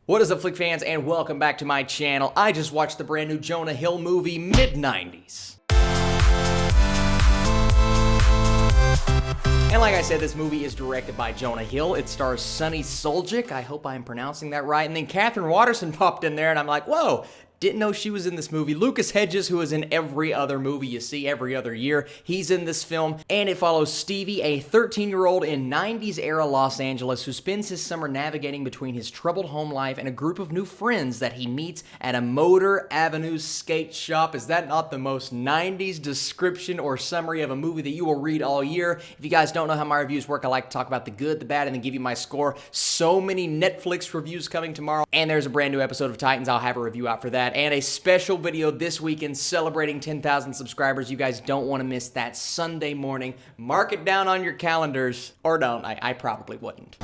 What is up, Flick fans, and welcome back to my channel. I just watched the brand new Jonah Hill movie, Mid90s. And like I said, this movie is directed by Jonah Hill. It stars Sunny Suljic. I hope I'm pronouncing that right. And then Catherine Waterston popped in there, and I'm like, whoa. Didn't know she was in this movie. Lucas Hedges, who is in every other movie you see every other year, he's in this film. And it follows Stevie, a 13-year-old in 90s-era Los Angeles who spends his summer navigating between his troubled home life and a group of new friends that he meets at a Motor Avenue skate shop. Is that not the most 90s description or summary of a movie that you will read all year? If you guys don't know how my reviews work, I like to talk about the good, the bad, and then give you my score. So many Netflix reviews coming tomorrow. And there's a brand new episode of Titans. I'll have a review out for that. And a special video this weekend celebrating 10,000 subscribers. You guys don't want to miss that Sunday morning. Mark it down on your calendars. Or don't. I probably wouldn't.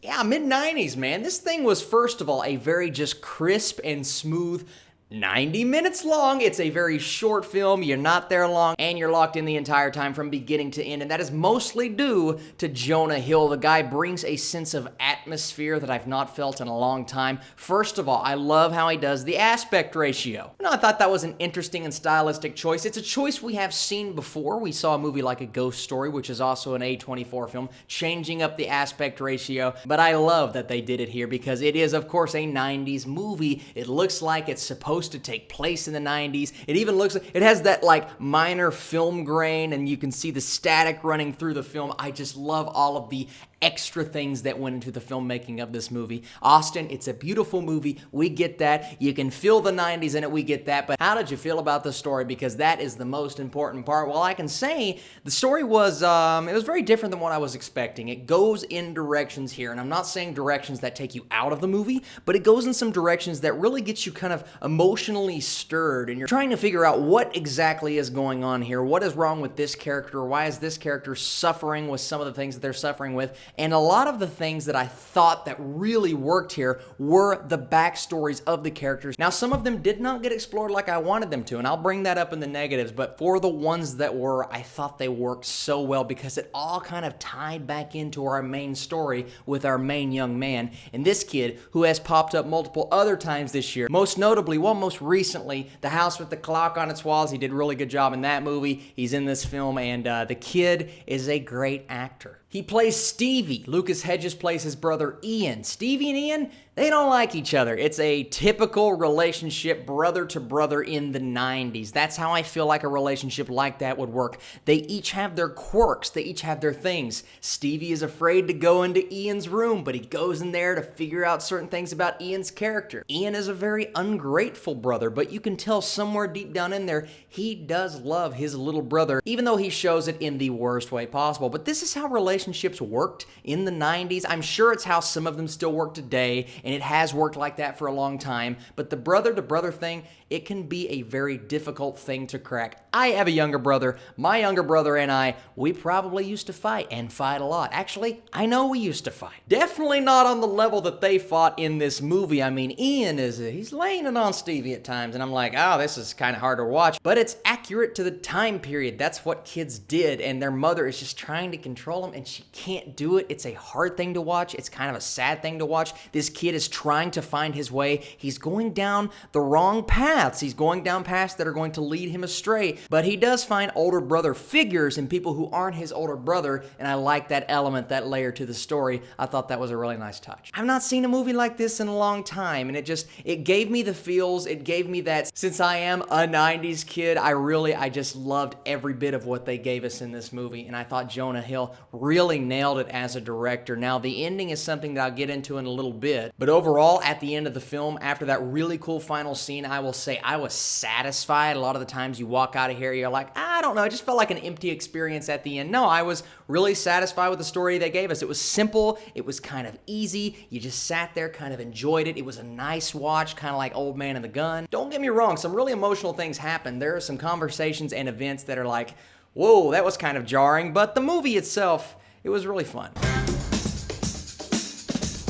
Yeah, Mid90s, man. This thing was, first of all, a very just crisp and smooth 90 minutes long. It's a very short film. You're not there long, and you're locked in the entire time from beginning to end, and that is mostly due to Jonah Hill. The guy brings a sense of atmosphere that I've not felt in a long time. First of all, I love how he does the aspect ratio. I thought that was an interesting and stylistic choice. It's a choice we have seen before. We saw a movie like A Ghost Story, which is also an A24 film, changing up the aspect ratio, but I love that they did it here because it is, of course, a 90s movie. It looks like it's supposed to take place in the 90s. It even looks like it has that like minor film grain, and you can see the static running through the film. I just love all of the extra things that went into the filmmaking of this movie. Austin, it's a beautiful movie. We get that. You can feel the 90s in it. We get that. But how did you feel about the story? Because that is the most important part. Well, I can say the story was, it was very different than what I was expecting. It goes in directions here, and I'm not saying directions that take you out of the movie, but it goes in some directions that really gets you kind of emotionally stirred, and you're trying to figure out what exactly is going on here. What is wrong with this character? Why is this character suffering with some of the things that they're suffering with? And a lot of the things that I thought that really worked here were the backstories of the characters. Now, some of them did not get explored like I wanted them to, and I'll bring that up in the negatives, but for the ones that were, I thought they worked so well because it all kind of tied back into our main story with our main young man. And this kid, who has popped up multiple other times this year, most notably, well, most recently, The House with the Clock on Its Walls. He did a really good job in that movie. He's in this film, and the kid is a great actor. He plays Stevie. Lucas Hedges plays his brother Ian. Stevie and Ian, they don't like each other. It's a typical relationship, brother to brother in the 90s. That's how I feel like a relationship like that would work. They each have their quirks. They each have their things. Stevie is afraid to go into Ian's room, but he goes in there to figure out certain things about Ian's character. Ian is a very ungrateful brother, but you can tell somewhere deep down in there, he does love his little brother, even though he shows it in the worst way possible. But this is how relationships worked in the 90s. I'm sure it's how some of them still work today, and it has worked like that for a long time. But the brother-to-brother thing, it can be a very difficult thing to crack. I have a younger brother. My younger brother and I, we probably used to fight, and fight a lot. Actually, I know we used to fight. Definitely not on the level that they fought in this movie. I mean, Ian he's laying it on Stevie at times, and I'm like, oh, this is kind of hard to watch. But it's accurate to the time period. That's what kids did, and their mother is just trying to control them, and she can't do it. It's a hard thing to watch. It's kind of a sad thing to watch. This kid is trying to find his way. He's going down the wrong paths. He's going down paths that are going to lead him astray, but he does find older brother figures and people who aren't his older brother, and I like that element, that layer to the story. I thought that was a really nice touch. I've not seen a movie like this in a long time, and it gave me the feels. It gave me that, since I am a 90s kid, I just loved every bit of what they gave us in this movie, and I thought Jonah Hill really nailed it as a director. Now, the ending is something that I'll get into in a little bit, but overall, at the end of the film, after that really cool final scene, I will say I was satisfied. A lot of the times you walk out of here, you're like, I don't know, it just felt like an empty experience at the end. No, I was really satisfied with the story they gave us. It was simple, it was kind of easy, you just sat there, kind of enjoyed it. It was a nice watch, kind of like Old Man and the Gun. Don't get me wrong, some really emotional things happen. There are some conversations and events that are like, whoa, that was kind of jarring, but the movie itself, it was really fun.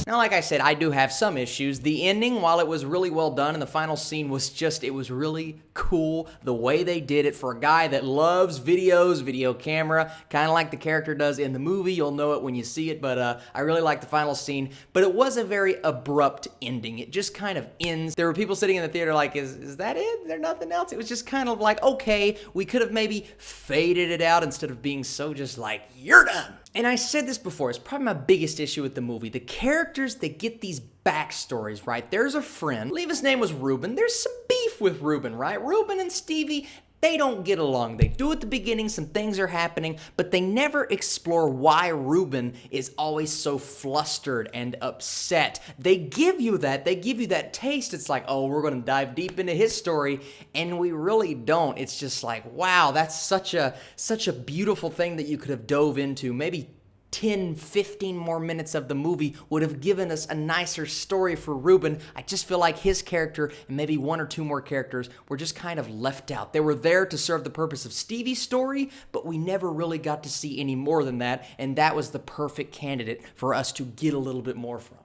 Now, like I said, I do have some issues. The ending, while it was really well done, and the final scene was just, it was really cool the way they did it for a guy that loves videos, video camera, kind of like the character does in the movie. You'll know it when you see it, but I really like the final scene. But it was a very abrupt ending. It just kind of ends. There were people sitting in the theater like, is that it? Is there nothing else? It was just kind of like, okay, we could have maybe faded it out instead of being so just like, you're done. And I said this before, it's probably my biggest issue with the movie. The characters that get these backstories, right? There's a friend, I believe his name was Ruben. There's some beef with Ruben, right? Ruben and Stevie, they don't get along. They do at the beginning, some things are happening, but they never explore why Ruben is always so flustered and upset. They give you that taste. It's like, oh, we're gonna dive deep into his story, and we really don't. It's just like, wow, that's such a beautiful thing that you could have dove into. Maybe 10, 15 more minutes of the movie would have given us a nicer story for Ruben. I just feel like his character and maybe one or two more characters were just kind of left out. They were there to serve the purpose of Stevie's story, but we never really got to see any more than that, and that was the perfect candidate for us to get a little bit more from.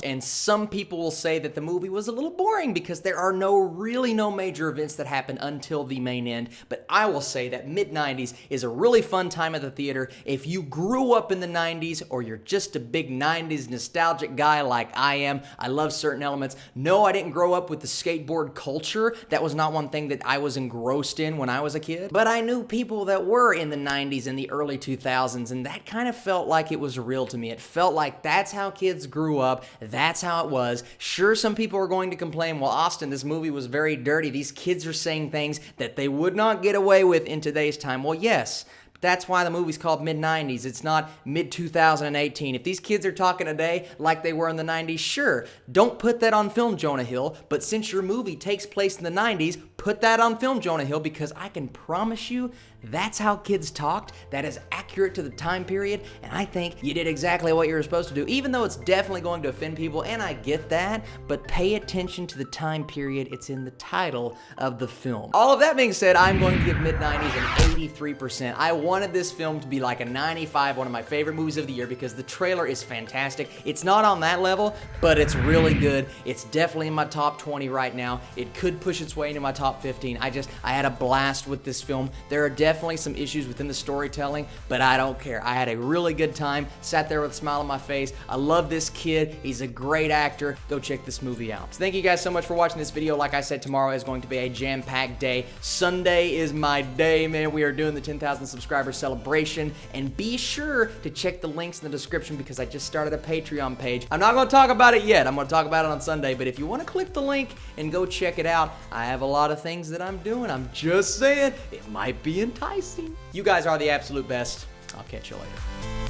And some people will say that the movie was a little boring because there are really no major events that happen until the main end. But I will say that Mid90s is a really fun time at the theater. If you grew up in the 90s or you're just a big 90s nostalgic guy like I am, I love certain elements. No, I didn't grow up with the skateboard culture. That was not one thing that I was engrossed in when I was a kid. But I knew people that were in the 90s and the early 2000s, and that kind of felt like it was real to me. It felt like that's how kids grew up. That's how it was. Sure, some people are going to complain, well, Austin, this movie was very dirty. These kids are saying things that they would not get away with in today's time. Well, yes. That's why the movie's called Mid90s. It's not mid-2018. If these kids are talking today like they were in the 90s, sure, don't put that on film, Jonah Hill. But since your movie takes place in the 90s, put that on film, Jonah Hill, because I can promise you that's how kids talked. That is accurate to the time period, and I think you did exactly what you were supposed to do, even though it's definitely going to offend people, and I get that, but pay attention to the time period. It's in the title of the film. All of that being said, I'm going to give Mid90s an 83%. I wanted this film to be like a 95, one of my favorite movies of the year, because the trailer is fantastic. It's not on that level, but it's really good. It's definitely in my top 20 right now. It could push its way into my top 15. I had a blast with this film. There are definitely some issues within the storytelling, but I don't care. I had a really good time, sat there with a smile on my face. I love this kid. He's a great actor. Go check this movie out. So thank you guys so much for watching this video. Like I said, tomorrow is going to be a jam-packed day. Sunday is my day, man. We are doing the 10,000 subscriber celebration, and be sure to check the links in the description because I just started a Patreon page. I'm not going to talk about it yet. I'm going to talk about it on Sunday, but if you want to click the link and go check it out, I have a lot of things that I'm doing. I'm just saying, it might be enticing. You guys are the absolute best. I'll catch you later.